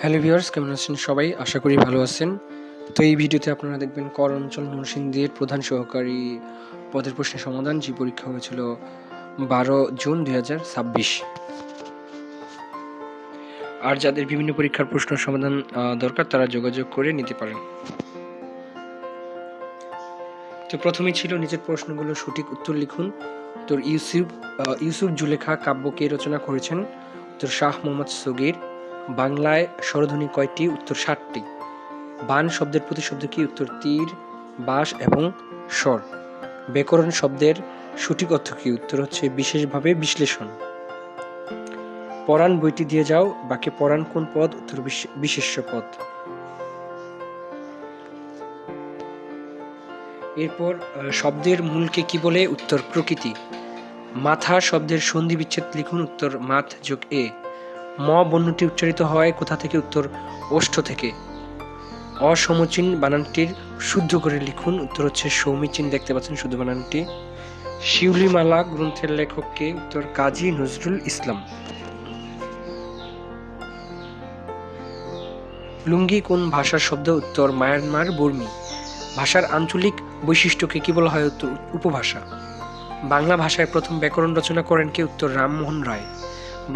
Hello viewers, কেমন আছেন সবাই? আশা করি ভালো আছেন। তো এই ভিডিওতে আপনারা দেখবেন কর অঞ্চল নরসিংদীর প্রধান সহকারী পদের প্রশ্নের সমাধান, যে পরীক্ষা হয়েছিল 12 জুন 2026। আর যাদের বিভিন্ন পরীক্ষার প্রশ্ন সমাধান দরকার তারা যোগাযোগ করে নিতে পারেন। তো প্রথমেই ছিল নিচের প্রশ্নগুলো সঠিক উত্তর লিখুন। উত্তর ইউসুফ জুলেখা কাব্য কে রচনা করেছেন? উত্তর শাহ মোহাম্মদ সগীর। বাংলায় স্বরধ্বনি কয়টি? উত্তর 7টি। বান শব্দের প্রতিশব্দ কি? উত্তর তীর, বাঁশ এবং স্বর। ব্যাকরণ শব্দের সঠিক অর্থ কি? উত্তর হচ্ছে বিশেষভাবে বিশ্লেষণ। পরাণ বইটি দিয়ে যাও, বাক্যে পরাণ কোন পদ? উত্তর বিশেষ্য পদ। এরপর শব্দের মূলকে কি বলে? উত্তর প্রকৃতি। মাথা শব্দের সন্ধি বিচ্ছেদ লিখুন। উত্তর মাথ যোগ এ। ম বর্ণটি উচ্চারিত হয় কোথা থেকে? উত্তর ওষ্ঠ থেকে। অসমীচীন বানানটির শুদ্ধ করে লিখুন। উত্তর হচ্ছে সমীচীন। দেখতে পাচ্ছেন শুদ্ধ বানানটি। শিউলিমালা গ্রন্থের লেখক কে? উত্তর কাজী নজরুল ইসলাম। লুঙ্গি কোন ভাষার শব্দ? উত্তর মায়ানমার বর্মী। ভাষার আঞ্চলিক বৈশিষ্ট্যকে কি বলা হয়? উত্তর উপভাষা। বাংলা ভাষায় প্রথম ব্যাকরণ রচনা করেন কে? উত্তর রামমোহন রায়।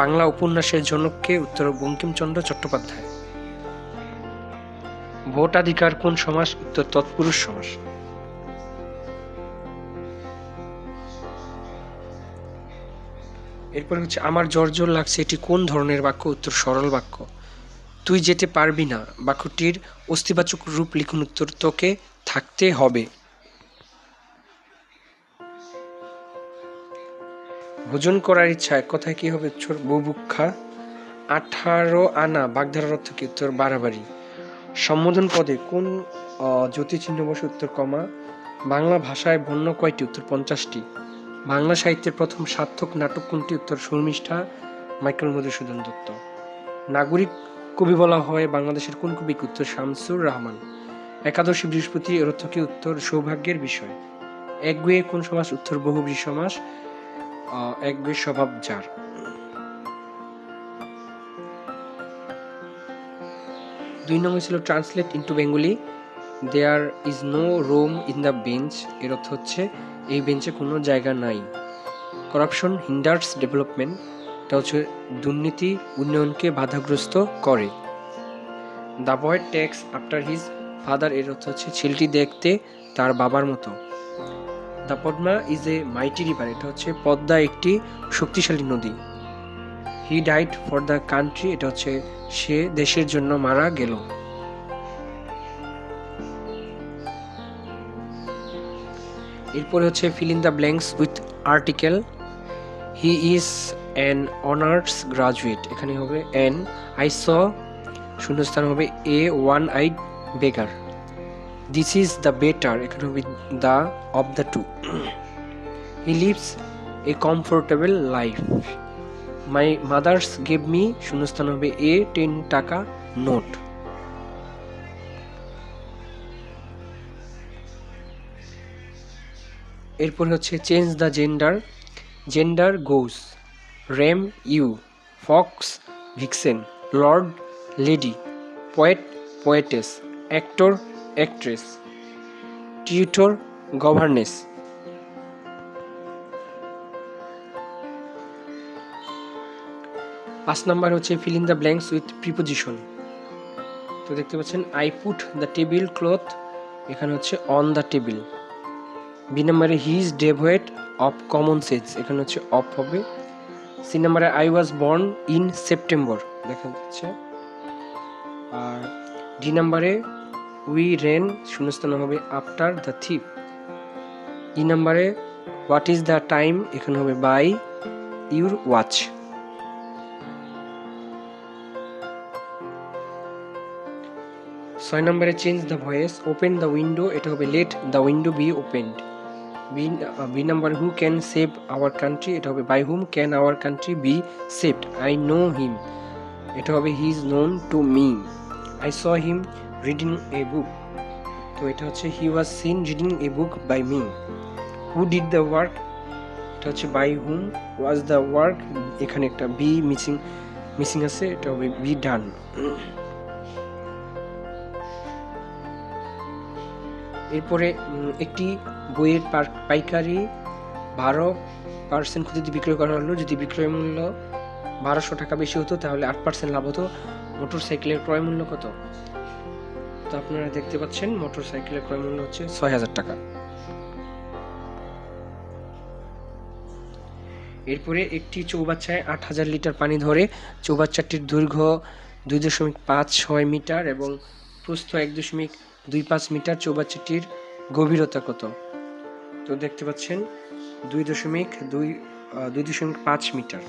বাংলা উপন্যাসের জনক কে? উত্তর বঙ্কিমচন্দ্র চট্টোপাধ্যায়। ভোটাধিকার কোন সমাস? উত্তর তৎপুরুষ সমাস। এরপর হচ্ছে আমার জ্বর জ্বর লাগছে, এটি কোন ধরনের বাক্য? উত্তর সরল বাক্য। তুই যেতে পারবি না বাক্যটির অস্তিবাচক রূপ লিখুন। উত্তর তোকে থাকতে হবে। ভোজন করার ইচ্ছা এক কথায় কি হবে? উত্তর বুভুক্ষা। 18 আনা বাগধারার অর্থ কি? উত্তর বাড়াবাড়ি। সম্বোধন পদে কোন জ্যোতি চিহ্ন বসে? উত্তর কমা। বাংলা ভাষায় বর্ণ কয়টি? উত্তর 50টি। বাংলা সাহিত্যের প্রথম সার্থক নাটক কোনটি? উত্তর শর্মিষ্ঠা, মাইকেল মধুসূদন দত্ত। নাগরিক কবি বলা হয় বাংলাদেশের কোন কবিকে? উত্তর শামসুর রহমান। একাদশী বৃহস্পতি এর অর্থ কি? উত্তর সৌভাগ্যের বিষয়। একগুঁয়ে কোন সমাস? উত্তর বহুব্রী সমাস। একগুঁয়ে স্বভাব যার। দুই নম্বর ছিল translate into Bengali. There is no room in the bench এর অর্থ হচ্ছে এই বেঞ্চে কোনো জায়গা নাই। করাপশন হিন্ডার্স ডেভেলপমেন্ট, এটা হচ্ছে দুর্নীতি উন্নয়নকে বাধাগ্রস্ত করে। The boy takes after his father এর অর্থ হচ্ছে ছেলেটি দেখতে তার বাবার মতো। The Padma is a mighty river, এটা হচ্ছে পদ্মা একটি শক্তিশালী নদী। He died for the country, এটা হচ্ছে সে দেশের জন্য মারা গেল। এরপরে হচ্ছে fill in the blanks with article. He is an honours graduate, এখানে হবে অ্যান। আই স শূন্যস্থান হবে a one eyed beggar. This is the better, এখানে হবে the of the two. He lives a comfortable life. My mother's gave me শূন্যস্থান হবে a 10 taka note. এরপর হচ্ছে change the gender. Gander goose, ram ewe, fox vixen, lord lady, poet poetess, actor actress, tutor governess. 5 number হচ্ছে fill in the blanks with preposition. তো দেখতে পাচ্ছেন I put the table cloth, এখানে হচ্ছে on the table. B নাম্বারে he is devoid of common sense, এখানে হচ্ছে of হবে। সি নাম্বারে I was born in September, দেখা যাচ্ছে। আর ডি নাম্বারে উই রেন শূন্যস্থান হবে আফটার দ্য থিপ। ই নাম্বারে হোয়াট ইজ দ্য টাইম, এখানে হবে বাই ইউর ওয়াচ। ছয় নম্বরে change the voice, open the window, এটা হবে let the window be opened. B number who can save our country, এটা হবে by whom can our country be saved. I know him, এটা হবে he is known to me. I saw him reading a book, তো এটা হচ্ছে he was seen reading a book by me. Who did the work, এটা হচ্ছে by whom was the work, এখানে একটা B missing আছে, এটা হবে বি ডান। এরপরে একটি বইয়ের পাইকারি 12% ক্ষতিতে বিক্রয় করা হলো। যদি বিক্রয় মূল্য 1200 টাকা বেশি হতো তাহলে 8% লাভ হতো। মোটরসাইকেলের ক্রয় মূল্য কত? তো আপনারা দেখতে পাচ্ছেন মোটরসাইকেলের ক্রয় মূল্য হচ্ছে 6000 টাকা। এরপরে একটি চৌবাচ্চায় 8000 লিটার পানি ধরে। চৌবাচ্চাটির দৈর্ঘ্য 2.56 মিটার এবং প্রস্থ 1.25 মিটার। চৌবাচ্চাটির গভীরতা কত? তো দেখতে পাচ্ছেন 2.5 মিটার।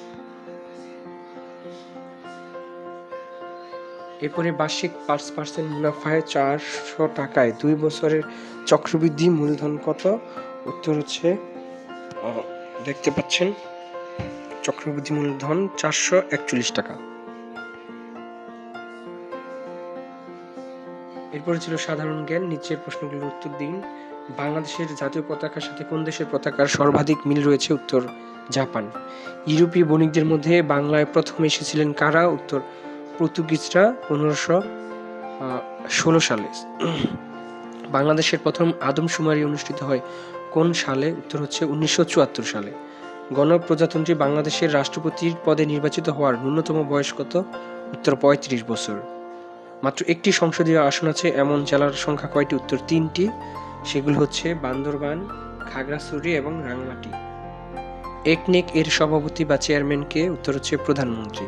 এরপরে বার্ষিক 5% মুনাফায় 400 টাকায় 2 বছরের চক্রবৃদ্ধি মূলধন কত? উত্তর হচ্ছে দেখতে পাচ্ছেন চক্রবৃদ্ধি মূলধন 441 টাকা। এরপরে ছিল সাধারণ জ্ঞান। নিচের প্রশ্নগুলোর উত্তর দিন। বাংলাদেশের জাতীয় পতাকার সাথে কোন দেশের পতাকার সর্বাধিক মিল রয়েছে? উত্তর জাপান। ইউরোপীয় বণিকদের মধ্যে বাংলায় প্রথম এসেছিলেন কারা? উত্তর পর্তুগিজরা 1516 সালে। বাংলাদেশের প্রথম আদমশুমারি অনুষ্ঠিত হয় কোন সালে? উত্তর হচ্ছে 1974 সালে। গণপ্রজাতন্ত্রী বাংলাদেশের রাষ্ট্রপতির পদে নির্বাচিত হওয়ার ন্যূনতম বয়স কত? উত্তর 35 বছর। মাত্র একটি সংসদীয় আসন আছে এমন জেলার সংখ্যা কয়টি? উত্তর 3টি। সেগুলো হচ্ছে বান্দরবান, খাগড়াছড়ি এবং রাঙ্গামাটি। একনেক এর সভাপতি বা চেয়ারম্যান কে? উত্তর হচ্ছে প্রধানমন্ত্রী।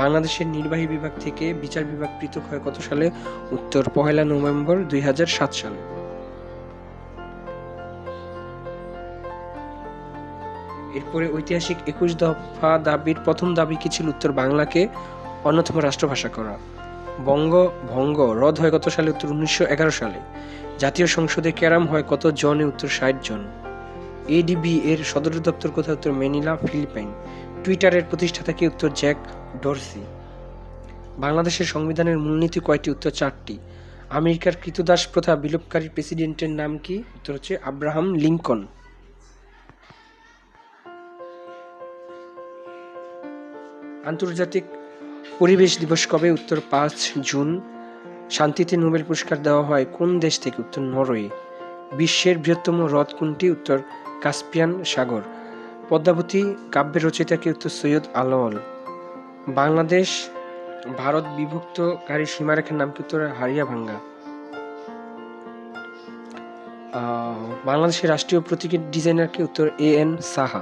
বাংলাদেশের নির্বাহী বিভাগ থেকে বিচার বিভাগ পৃথক হয় কত সালে? উত্তর 1 নভেম্বর 2007 সালে। এরপরে ঐতিহাসিক 21 দফা দাবির প্রথম দাবি কি ছিল? উত্তর বাংলাকে অন্যতম রাষ্ট্রভাষা করা। বঙ্গভঙ্গ রদ হয় কত সালে? উত্তর 1911 সালে। জাতীয় সংসদে ক্যারাম হয় কত জনে? উত্তর 60 জন। এডিবি এর সদর দপ্তর কোথায়? উত্তর ম্যানিলা, ফিলিপাইন। টুইটারের প্রতিষ্ঠাতা কে? উত্তর জ্যাক ডরসি। বাংলাদেশের সংবিধানের মূলনীতি কয়টি? উত্তর 4টি। আমেরিকার কৃতদাস প্রথা বিলোপকারী প্রেসিডেন্টের নাম কি? উত্তর হচ্ছে আব্রাহাম লিঙ্কন। আন্তর্জাতিক পরিবেশ দিবস কবে? উত্তর 5 জুন। শান্তিতে নোবেল পুরস্কার দেওয়া হয় কোন দেশ থেকে? উত্তর নরওয়ে। বিশ্বের বৃহত্তম হ্রদ কোনটি? উত্তর কাস্পিয়ান সাগর। পদ্মাবতী কাব্যের রচয়িতা কে? উত্তর সৈয়দ আলাওল। বাংলাদেশ ভারত বিভক্তকারী সীমারেখার নাম কি? উত্তর হারিয়াভাঙ্গা। বাংলাদেশের রাষ্ট্রীয় প্রতীকের ডিজাইনার কে? উত্তর AN সাহা।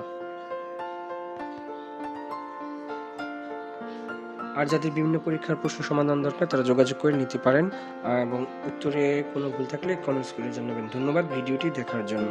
আর যাদের বিভিন্ন পরীক্ষার প্রশ্ন সমাধান দরকার তারা যোগাযোগ করে নিতে পারেন এবং উত্তরে কোনো ভুল থাকলে কমেন্টস করে জানাবেন। ধন্যবাদ ভিডিওটি দেখার জন্য।